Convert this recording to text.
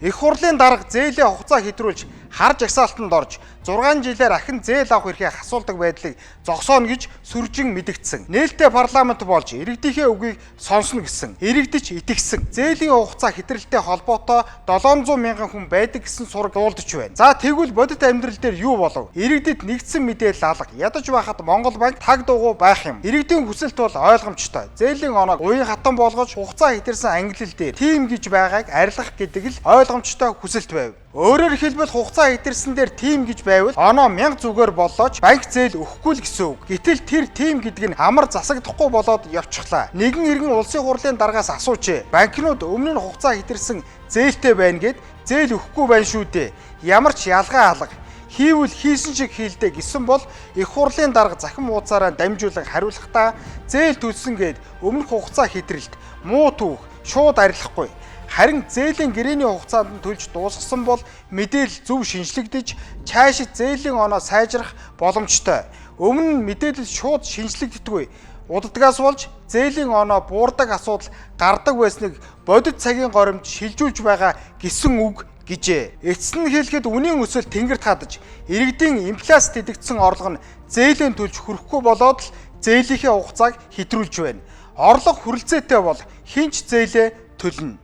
Их хурлын дарга зээлийн хугацаа хэтрүүлж хар жагсаалтанд орж 6 жилээр ахин зээл авах эрхээ хасуулдаг байдлыг зогсооно гэж сүржин мэдэгдсэн. Нээлттэй парламент болж иргэдийнхээ үгийг сонсно гэсэн. Иргэдэж итгэсэн. Зээлийн хугацаа хэтрэлтэй холбоотой 700 мянган хүн байдаг гэсэн сураг уулдж байна. За тэгвэл бодит амьдрал дээр юу болов? Иргэдэд нэгдсэн мэдээлэл алга. Ядаж байхад Монгол банк таг дугуй байх юм. Иргэдийн хүсэлт бол ойлгомжтой. Зээлийн оноог уян хатан болгож хугацаа хэтэрсэн ангилал дээр тийм гэж байгааг арилгах гэдэг л ойлгомжтой хүсэлт байв. Өөрөөр хэлбэл хугацаа хэтэрсэн дээр тийм гэж байвал оноо 1000 зүгээр боллооч банк зээл өгөхгүй л гэсэн үг. Гэтэл тэр тийм гэдэг нь амар засагдахгүй болоод явчихлаа. Нэгэн иргэн улсын хурлын даргаас асууж, банкнууд өмнө нь хугацаа хэтэрсэн зээлтэй байна гэд зээл өгөхгүй байна шүү дээ. Ямар ч ялгаа алга. Хийвэл хийсэн шиг хийлдэ гэсэн бол их хурлын дарга захин ууцаараа дамжуулан хариулахдаа зээл төлсөн гэд өмнөх хугацаа хэтрэлт муу түүх шууд арилахгүй. Харин зээлийн гэрээний хугацаанд нь төлж дуусгасан бол мэдээлэл зөв шинжлэгдэж цаашид зээлийн оноо сайжрах боломжтой. Өмнө нь мэдээлэл шууд шинжлэгддэггүй. Удадгаас болж зээлийн оноо буурдаг асуудал гардаг байсныг бодит цагийн горимж шилжүүлж байгаа гэсэн үг гэжээ. Эцэст нь хэлэхэд үнийн өсөлт тэнгэрт хадаж, иргэдийн инфляц дидэгдсэн орлого нь зээлийн төлж хүрэхгүй болоод л зээлийнхээ хугацааг хэтрүүлж байна. Орлого хүрэлцээтэй бол хинч зээлээ төлнө.